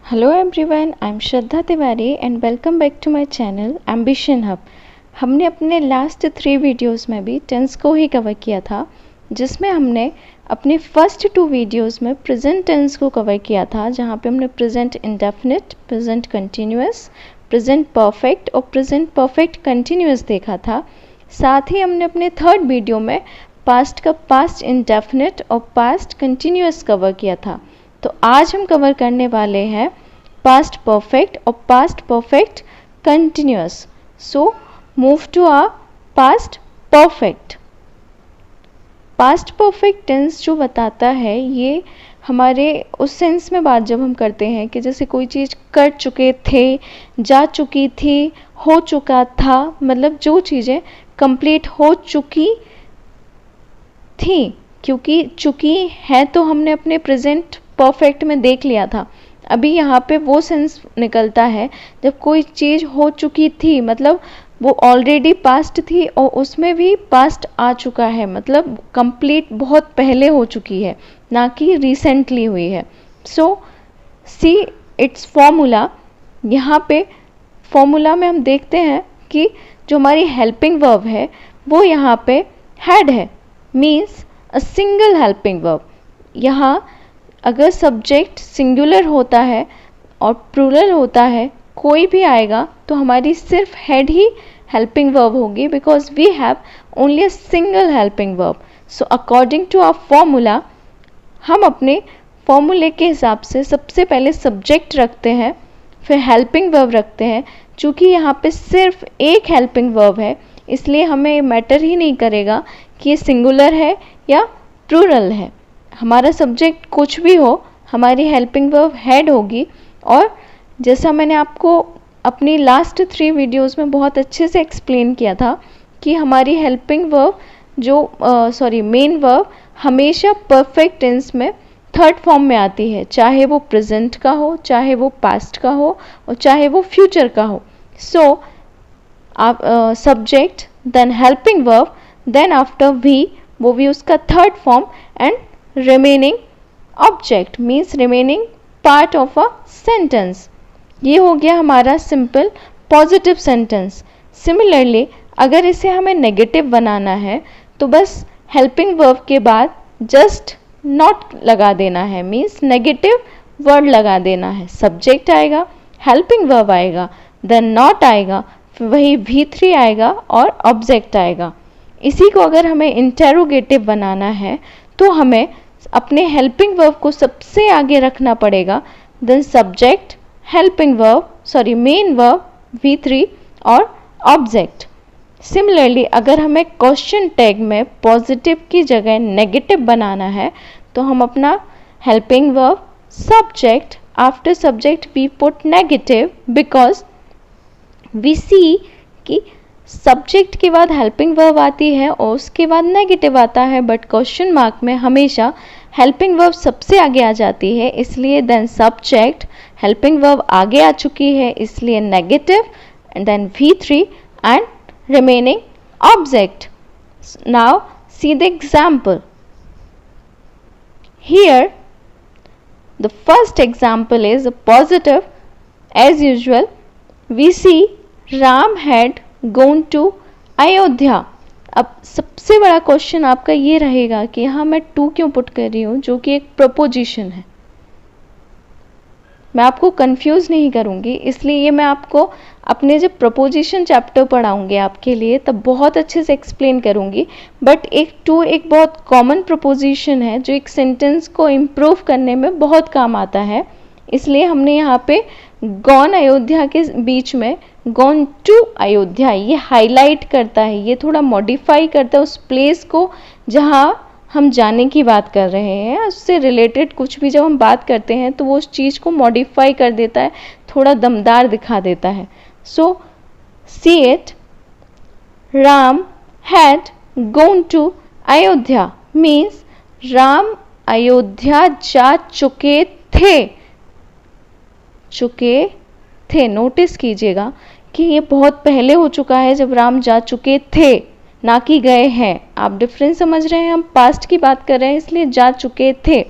Hello everyone, I am Shraddha Tiwari and welcome back to my channel ambition hub. हमने अपने last 3 videos में भी tense को ही कवर किया था, जिसमें हमने अपने फर्स्ट 2 वीडियोस में प्रेजेंट टेंस को कवर किया था, जहां पे हमने present indefinite, present continuous, present perfect और प्रेजेंट परफेक्ट कंटिन्यूअस देखा था। साथ ही हमने अपने थर्ड वीडियो में पास्ट का पास्ट इंडेफिनिट और पास्ट कंटिन्यूअस कवर किया था। तो आज हम कवर करने वाले हैं पास्ट परफेक्ट और past perfect continuous. So move to our past perfect. Past perfect tense जो बताता है, ये हमारे उस सेंस में बात जब हम करते हैं कि जैसे कोई चीज़ कर चुके थे, जा चुकी थी, हो चुका था, मतलब जो चीज़ें कंप्लीट हो चुकी थी, क्योंकि चुकी है तो हमने अपने प्रेजेंट परफेक्ट में देख लिया था। अभी यहाँ पे वो सेंस निकलता है जब कोई चीज़ हो चुकी थी, मतलब वो ऑलरेडी पास्ट थी और उसमें भी पास्ट आ चुका है, मतलब कंप्लीट बहुत पहले हो चुकी है, ना कि रिसेंटली हुई है। So see it's formula. यहाँ पे फॉर्मूला में हम देखते हैं कि जो हमारी हेल्पिंग वर्ब है वो यहाँ पे हैड है, मीन्स अ सिंगल हेल्पिंग वर्ब। यहाँ अगर सब्जेक्ट सिंगुलर होता है और प्लूरल होता है, कोई भी आएगा तो हमारी सिर्फ हैड ही हेल्पिंग वर्ब होगी, because we have only a single helping verb. So according to our formula, हम अपने फॉर्मूले के हिसाब से सबसे पहले सब्जेक्ट रखते हैं, फिर हेल्पिंग वर्ब रखते हैं। चूँकि यहाँ पे सिर्फ एक हेल्पिंग वर्ब है, इसलिए हमें मैटर ही नहीं करेगा कि ये सिंगुलर है या प्लूरल है। हमारा सब्जेक्ट कुछ भी हो, हमारी हेल्पिंग वर्ब हैड होगी। और जैसा मैंने आपको अपनी लास्ट 3 वीडियोस में बहुत अच्छे से एक्सप्लेन किया था कि हमारी हेल्पिंग वर्ब जो मेन वर्ब हमेशा परफेक्ट टेंस में थर्ड फॉर्म में आती है, चाहे वो प्रेजेंट का हो, चाहे वो पास्ट का हो और चाहे वो फ्यूचर का हो। सो आप subject, then helping verb, then after we, वो भी उसका third form, and remaining object means remaining part of a sentence। ये हो गया हमारा सिंपल पॉजिटिव सेंटेंस। सिमिलरली अगर इसे हमें नेगेटिव बनाना है तो बस हेल्पिंग वर्ब के बाद जस्ट नॉट लगा देना है, मीन्स नेगेटिव वर्ड लगा देना है। सब्जेक्ट आएगा, हेल्पिंग वर्ब आएगा, देन नॉट आएगा, फिर वही V3 आएगा और ऑब्जेक्ट आएगा। इसी को अगर हमें इंटेरोगेटिव बनाना है तो हमें अपने हेल्पिंग वर्ब को सबसे आगे रखना पड़ेगा, then subject, helping verb, main verb, V3 और ऑब्जेक्ट। सिमिलरली अगर हमें क्वेश्चन टैग में पॉजिटिव की जगह नेगेटिव बनाना है तो हम अपना helping verb, subject, after subject we put negative, because we see कि सब्जेक्ट के बाद हेल्पिंग वर्ब आती है और उसके बाद नेगेटिव आता है, बट क्वेश्चन मार्क में हमेशा हेल्पिंग वर्ब सबसे आगे आ जाती है, इसलिए देन सब्जेक्ट, हेल्पिंग वर्ब आगे आ चुकी है इसलिए negative, and then V3 and remaining object. Now see the example. Here the first example is a positive. As usual we see Ram had gone to Ayodhya. अब सबसे बड़ा क्वेश्चन आपका ये रहेगा कि यहाँ मैं टू क्यों पुट कर रही हूँ, जो कि एक प्रपोजिशन है। मैं आपको कंफ्यूज नहीं करूँगी, इसलिए ये मैं आपको अपने जब प्रपोजिशन चैप्टर पढ़ाऊँगी आपके लिए तब बहुत अच्छे से एक्सप्लेन करूँगी। बट एक टू एक बहुत कॉमन प्रपोजिशन है जो एक सेंटेंस को इम्प्रूव करने में बहुत काम आता है, इसलिए हमने यहाँ पे गॉन अयोध्या के बीच में गॉन टू अयोध्या ये हाईलाइट करता है, ये थोड़ा मॉडिफाई करता है उस प्लेस को जहाँ हम जाने की बात कर रहे हैं। उससे रिलेटेड कुछ भी जब हम बात करते हैं तो वो उस चीज़ को मॉडिफाई कर देता है, थोड़ा दमदार दिखा देता है। So see it, Ram had gone to Ayodhya means Ram Ayodhya जा चुके थे। नोटिस कीजिएगा कि ये बहुत पहले हो चुका है जब राम जा चुके थे, ना कि गए हैं। आप डिफरेंस समझ रहे हैं, हम पास्ट की बात कर रहे हैं इसलिए जा चुके थे।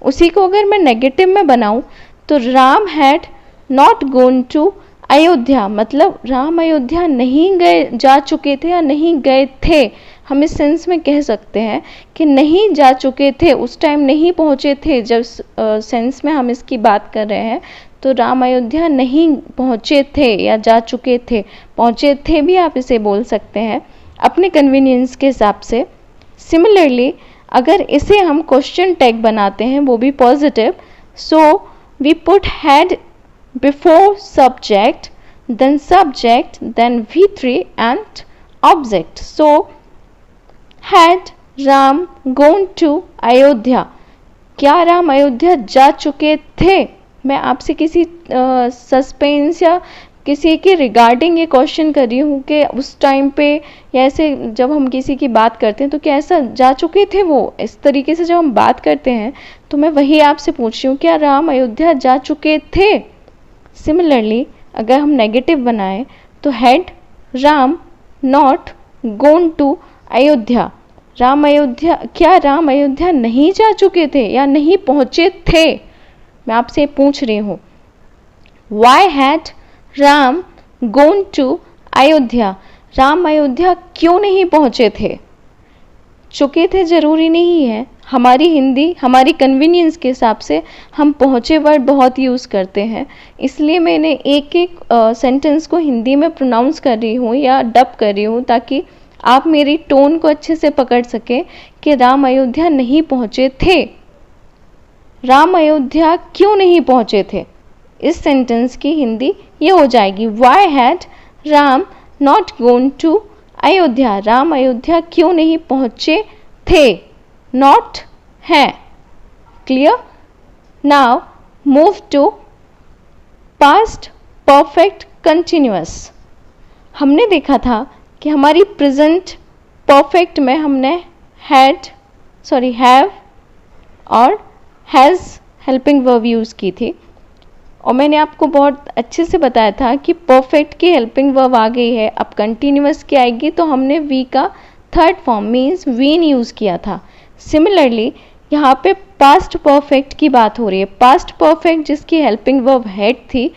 उसी को अगर मैं नेगेटिव में बनाऊं तो Ram had not gone to Ayodhya, मतलब राम अयोध्या नहीं गए, जा चुके थे या नहीं गए थे। हम इस सेंस में कह सकते हैं कि नहीं जा चुके थे, उस टाइम नहीं पहुँचे थे। जब सेंस में हम इसकी बात कर रहे हैं तो राम अयोध्या नहीं पहुँचे थे या जा चुके थे, पहुँचे थे भी आप इसे बोल सकते हैं अपने कन्वीनियंस के हिसाब से। सिमिलरली अगर इसे हम क्वेश्चन टैग बनाते हैं, वो भी positive, so we put had before subject, then subject, then V3 and object. So had Ram gone to Ayodhya, क्या राम अयोध्या जा चुके थे? मैं आपसे किसी सस्पेंस या किसी के रिगार्डिंग ये क्वेश्चन कर रही हूँ कि उस टाइम पे या ऐसे जब हम किसी की बात करते हैं तो क्या ऐसा जा चुके थे वो, इस तरीके से जब हम बात करते हैं तो मैं वही आपसे पूछ रही हूँ, क्या राम अयोध्या जा चुके थे? सिमिलरली अगर हम नेगेटिव बनाएं तो had Ram not gone to Ayodhya, Ram Ayodhya, क्या राम अयोध्या नहीं जा चुके थे या नहीं पहुँचे थे? मैं आपसे पूछ रही हूँ। Why had Ram gone to Ayodhya, Ram Ayodhya क्यों नहीं पहुँचे थे? चुके थे ज़रूरी नहीं है, हमारी हिंदी हमारी कन्वीनियंस के हिसाब से हम पहुँचे वर्ड बहुत यूज़ करते हैं, इसलिए मैंने एक एक सेंटेंस को हिंदी में प्रोनाउंस कर रही हूँ या डब कर रही हूँ ताकि आप मेरी टोन को अच्छे से पकड़ सकें कि राम अयोध्या नहीं पहुँचे थे। राम अयोध्या क्यों नहीं पहुँचे थे, इस सेंटेंस की हिंदी ये हो जाएगी, why had Ram not gone to Ayodhya, Ram Ayodhya क्यों नहीं पहुँचे थे, नॉट है। Clear? Now move to past perfect continuous. हमने देखा था कि हमारी प्रेजेंट परफेक्ट में हमने हैव और हैज़ हेल्पिंग वर्ब यूज़ की थी, और मैंने आपको बहुत अच्छे से बताया था कि परफेक्ट की हेल्पिंग वर्ब आ गई है, अब कंटिन्यूअस की आएगी तो हमने वी का थर्ड फॉर्म मीन्स वीन यूज़ किया था। सिमिलरली यहाँ पे पास्ट परफेक्ट की बात हो रही है, पास्ट परफेक्ट जिसकी हेल्पिंग वर्ब हैड थी,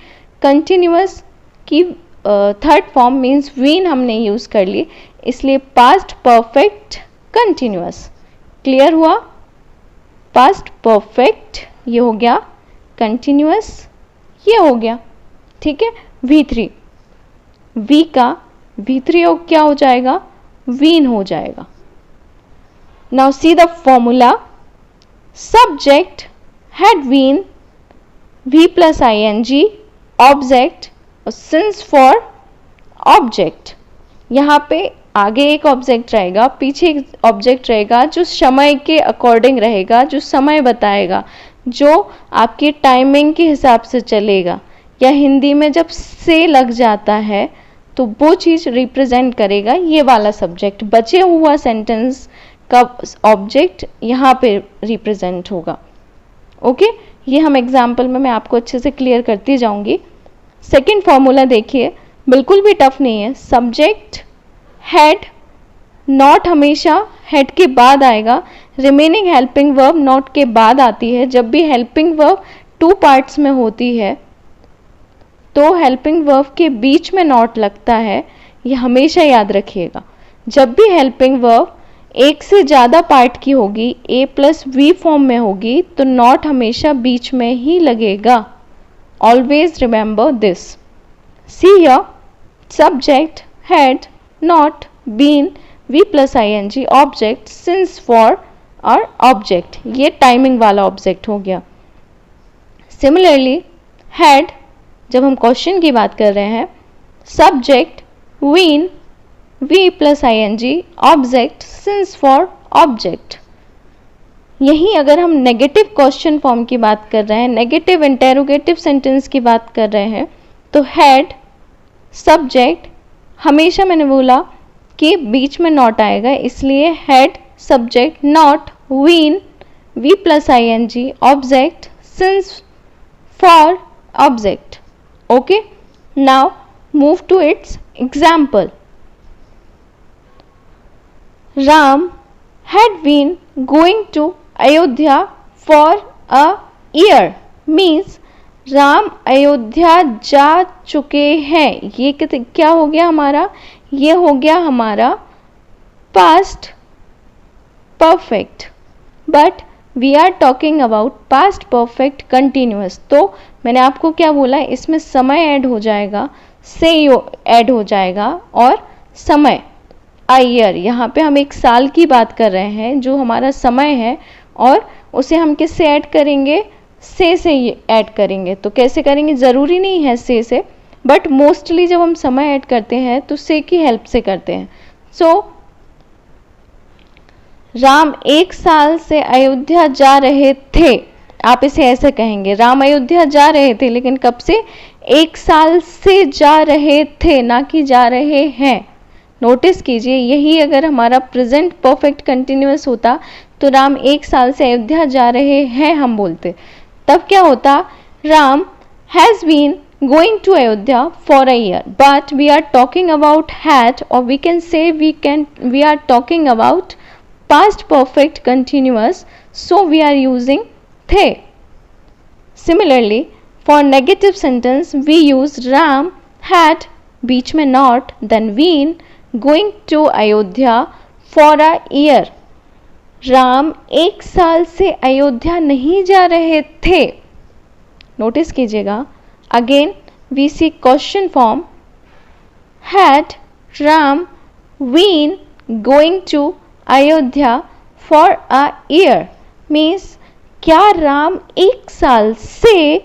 कंटिन्यूअस की थर्ड फॉर्म मीन्स वीन हमने यूज़ कर ली, इसलिए पास्ट परफेक्ट कंटिन्यूअस। क्लियर हुआ? पास्ट परफेक्ट ये हो गया, कंटिन्यूअस ये हो गया, ठीक है। V3, वी का V3 क्या हो जाएगा, वीन हो जाएगा। Now see the formula, subject had been, V plus ING, object और सिंस फॉर ऑब्जेक्ट। यहाँ पे आगे एक ऑब्जेक्ट रहेगा, पीछे एक ऑब्जेक्ट रहेगा जो समय के अकॉर्डिंग रहेगा, जो समय बताएगा, जो आपकी टाइमिंग के हिसाब से चलेगा, या हिंदी में जब से लग जाता है तो वो चीज़ रिप्रेजेंट करेगा ये वाला सब्जेक्ट, बचे हुआ सेंटेंस का ऑब्जेक्ट यहाँ पे रिप्रेजेंट होगा। ओके, ये हम एग्जाम्पल में मैं आपको अच्छे से क्लियर करती जाऊंगी। सेकंड फॉर्मूला देखिए, बिल्कुल भी टफ नहीं है। सब्जेक्ट हैड, नॉट हमेशा हेड के बाद आएगा, रिमेनिंग हेल्पिंग वर्ब नॉट के बाद आती है। जब भी हेल्पिंग वर्ब टू पार्ट्स में होती है तो हेल्पिंग वर्ब के बीच में नॉट लगता है, ये हमेशा याद रखिएगा। जब भी हेल्पिंग वर्ब एक से ज़्यादा पार्ट की होगी, A प्लस V फॉर्म में होगी, तो नॉट हमेशा बीच में ही लगेगा। Always remember this. See here, subject had not been, V plus ING, object since for और ऑब्जेक्ट, ये टाइमिंग वाला ऑब्जेक्ट हो गया। सिमिलरली हैड, जब हम क्वेश्चन की बात कर रहे हैं, subject been, V plus ING, object since for object. यहीं अगर हम नेगेटिव क्वेश्चन फॉर्म की बात कर रहे हैं, नेगेटिव इंटेरोगेटिव सेंटेंस की बात कर रहे हैं, तो हैड सब्जेक्ट, हमेशा मैंने बोला कि बीच में नॉट आएगा, इसलिए had subject not been, V plus ING, object since for object. Okay, now move to its example. Ram had been going to Ayodhya for a year, means Ram Ayodhya जा चुके हैं, ये क्या हो गया हमारा, ये हो गया हमारा past perfect, but we are talking about past perfect continuous. तो मैंने आपको क्या बोला, इसमें समय ऐड हो जाएगा, से ऐड हो जाएगा, और समय अ ईयर, यहाँ पे हम एक साल की बात कर रहे हैं जो हमारा समय है, और उसे हम किससे ऐड करेंगे, से ऐड करेंगे। तो कैसे करेंगे, ज़रूरी नहीं है से, बट मोस्टली जब हम समय ऐड करते हैं तो से की हेल्प से करते हैं। सो राम 1 साल से अयोध्या जा रहे थे, आप इसे ऐसे कहेंगे, राम अयोध्या जा रहे थे, लेकिन कब से, 1 साल से जा रहे थे, ना कि जा रहे हैं। नोटिस कीजिए, यही अगर हमारा प्रेजेंट परफेक्ट कंटिन्यूअस होता तो राम 1 साल से अयोध्या जा रहे हैं हम बोलते, तब क्या होता, Ram has been going to Ayodhya for a year, but we are talking about had, or we can say we are talking about past perfect continuous, so we are using the. Similarly, for negative sentence we use Ram had, बीच में not, then been going to Ayodhya for a year. Ram 1 साल से अयोध्या नहीं जा रहे थे। Notice कीजिएगा, again we see question form, had Ram been going to Ayodhya for a year, means क्या राम 1 साल से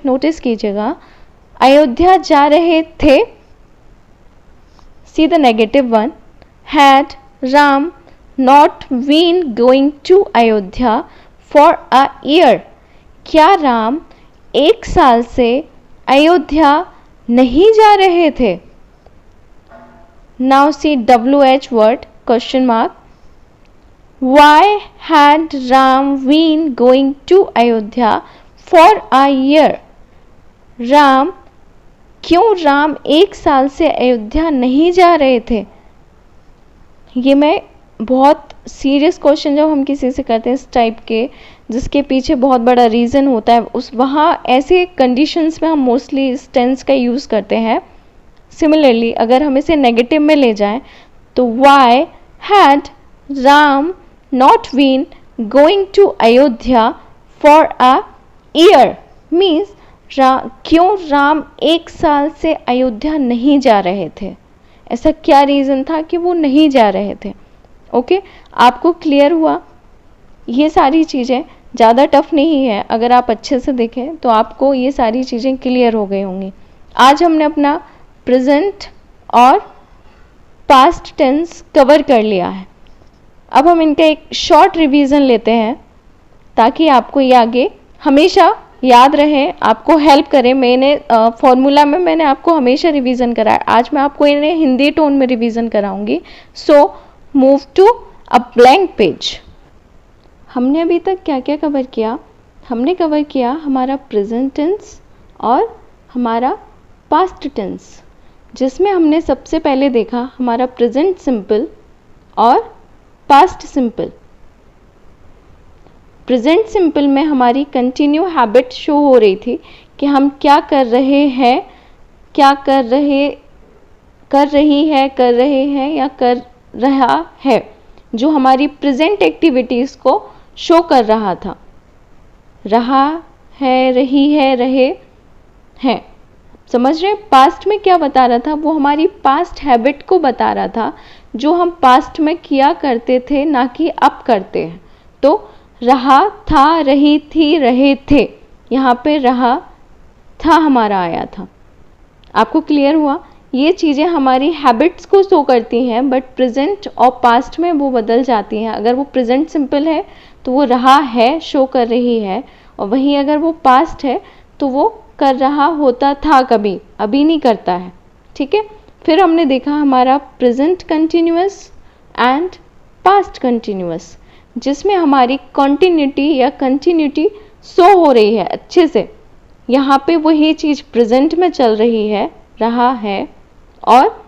नोटिस कीजिएगा अयोध्या जा रहे थे। See the negative one, had Ram not been going to Ayodhya for a year, क्या राम 1 साल से अयोध्या नहीं जा रहे थे। Now see WH word, question mark, why had Ram been going to Ayodhya for a year, Ram 1 साल से अयोध्या नहीं जा रहे थे। ये मैं बहुत सीरियस क्वेश्चन जब हम किसी से करते हैं इस टाइप के, जिसके पीछे बहुत बड़ा रीज़न होता है, उस वहाँ ऐसे कंडीशंस में हम मोस्टली इस टेंस का यूज़ करते हैं। सिमिलरली अगर हम इसे नेगेटिव में ले जाएं तो why had Ram not been going to Ayodhya for a year, means क्यों राम 1 साल से अयोध्या नहीं जा रहे थे, ऐसा क्या रीज़न था कि वो नहीं जा रहे थे। ओके, आपको क्लियर हुआ। ये सारी चीज़ें ज़्यादा टफ नहीं है, अगर आप अच्छे से देखें तो आपको ये सारी चीज़ें क्लियर हो गई होंगी। आज हमने अपना प्रेजेंट और पास्ट टेंस कवर कर लिया है। अब हम इनका एक शॉर्ट रिवीजन लेते हैं ताकि आपको ये आगे हमेशा याद रहे, आपको हेल्प करें। मैंने फॉर्मूला में मैंने आपको हमेशा रिवीजन कराया, आज मैं आपको इन्हें हिंदी टोन में रिवीजन कराऊंगी। So move to a blank page. हमने अभी तक क्या क्या कवर किया, हमने कवर किया हमारा प्रेजेंट टेंस और हमारा पास्ट टेंस, जिसमें हमने सबसे पहले देखा हमारा प्रेजेंट सिंपल और पास्ट सिंपल। प्रेजेंट सिंपल में हमारी कंटिन्यू हैबिट शो हो रही थी कि हम क्या कर रहे हैं, क्या कर रही है या कर रहा है, जो हमारी प्रेजेंट एक्टिविटीज़ को शो कर रहा था। रहा है, रही है, रहे हैं, समझ रहे। पास्ट में क्या बता रहा था, वो हमारी पास्ट हैबिट को बता रहा था जो हम पास्ट में किया करते थे, ना कि अब करते हैं। तो रहा था, रही थी, रहे थे, यहाँ पे रहा था हमारा आया था। आपको क्लियर हुआ। ये चीज़ें हमारी हैबिट्स को शो करती हैं, बट प्रेजेंट और पास्ट में वो बदल जाती हैं। अगर वो प्रेजेंट सिंपल है तो वो रहा है शो कर रही है, और वहीं अगर वो पास्ट है तो वो कर रहा होता था, कभी अभी नहीं करता है। ठीक है, फिर हमने देखा हमारा present continuous and past continuous, जिसमें हमारी कॉन्टिन्यूटी या कंटिन्यूटी शो हो रही है अच्छे से। यहाँ पे वही चीज़ प्रेजेंट में चल रही है, रहा है, और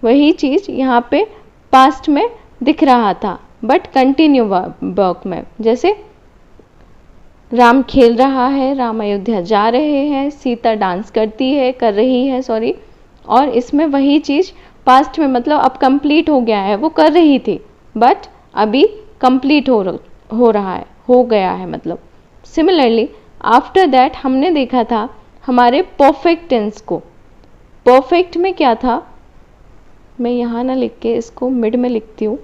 वही चीज़ यहाँ पे पास्ट में दिख रहा था, बट कंटिन्यू वर्क में। जैसे राम खेल रहा है, राम अयोध्या जा रहे हैं, सीता डांस करती है, कर रही है सॉरी, और इसमें वही चीज़ पास्ट में मतलब अब कंप्लीट हो गया है, वो कर रही थी बट अभी कंप्लीट हो रहा है, हो गया है मतलब। सिमिलरली आफ्टर दैट हमने देखा था हमारे परफेक्ट टेंस को। परफेक्ट में क्या था, मैं यहाँ ना लिख के इसको मिड में लिखती हूँ।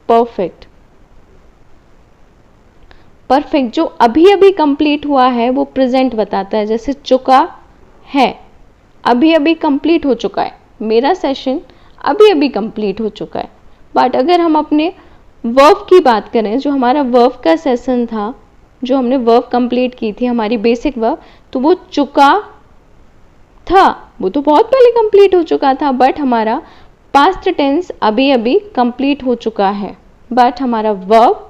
परफेक्ट परफेक्ट जो अभी अभी कंप्लीट हुआ है वो प्रेजेंट बताता है, जैसे चुका है, अभी अभी कंप्लीट हो चुका है, मेरा सेशन अभी अभी कंप्लीट हो चुका है। बट अगर हम अपने वर्ब की बात करें, जो हमारा वर्ब का सेशन था, जो हमने वर्ब कंप्लीट की थी हमारी बेसिक वर्ब, तो वो चुका था, वो तो बहुत पहले कंप्लीट हो चुका था, बट हमारा पास्ट टेंस अभी अभी कंप्लीट हो चुका है, बट हमारा वर्ब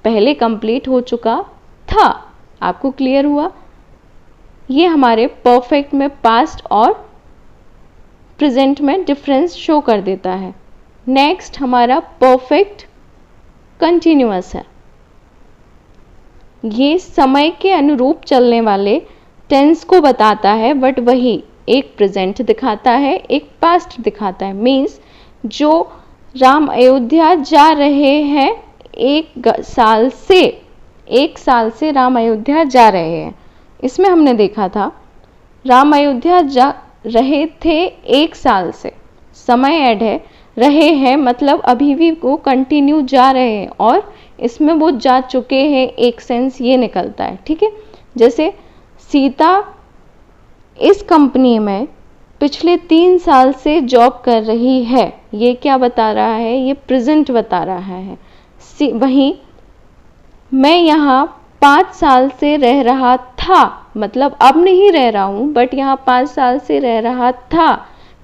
पहले कंप्लीट हो चुका था। आपको क्लियर हुआ? ये हमारे परफेक्ट में पास्ट और प्रेजेंट में डिफरेंस शो कर देता है। नेक्स्ट हमारा परफेक्ट कंटिन्यूअस है। ये समय के अनुरूप चलने वाले टेंस को बताता है, बट वही एक प्रेजेंट दिखाता है, एक पास्ट दिखाता है। मीन्स जो राम अयोध्या जा रहे हैं, एक साल से राम अयोध्या जा रहे हैं, इसमें हमने देखा था राम अयोध्या जा रहे थे 1 साल से, समय ऐड है, रहे हैं मतलब अभी भी वो कंटिन्यू जा रहे हैं, और इसमें वो जा चुके हैं, एक सेंस ये निकलता है। ठीक है, जैसे सीता इस कंपनी में पिछले 3 साल से जॉब कर रही है, ये क्या बता रहा है, ये प्रेजेंट बता रहा है। वहीं मैं यहाँ 5 साल से रह रहा था, मतलब अब नहीं रह रहा हूँ, बट यहाँ 5 साल से रह रहा था,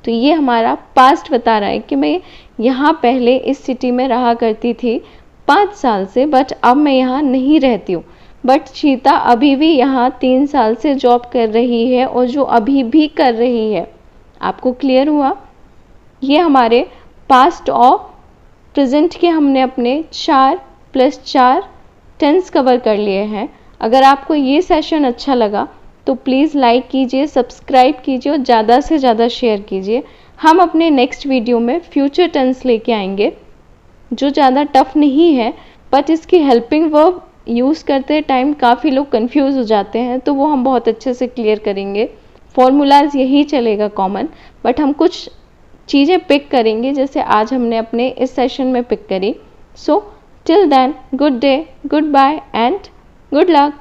तो ये हमारा पास्ट बता रहा है कि मैं यहाँ पहले इस सिटी में रहा करती थी 5 साल से, बट अब मैं यहाँ नहीं रहती हूँ। बट सीता अभी भी यहाँ 3 साल से जॉब कर रही है, और जो अभी भी कर रही है। आपको क्लियर हुआ? ये हमारे पास्ट और प्रेजेंट के हमने अपने 4 + 4 टेंस कवर कर लिए हैं। अगर आपको ये सेशन अच्छा लगा तो प्लीज़ लाइक कीजिए, सब्सक्राइब कीजिए और ज़्यादा से ज़्यादा शेयर कीजिए। हम अपने नेक्स्ट वीडियो में फ्यूचर टेंस लेके आएंगे, जो ज़्यादा टफ नहीं है, बट इसकी हेल्पिंग वर्ब यूज़ करते टाइम काफ़ी लोग कंफ्यूज हो जाते हैं, तो वो हम बहुत अच्छे से क्लियर करेंगे। फॉर्मूलाज यही चलेगा कॉमन, बट हम कुछ चीज़ें पिक करेंगे, जैसे आज हमने अपने इस सेशन में पिक करी। So till then, good day, good bye and good luck.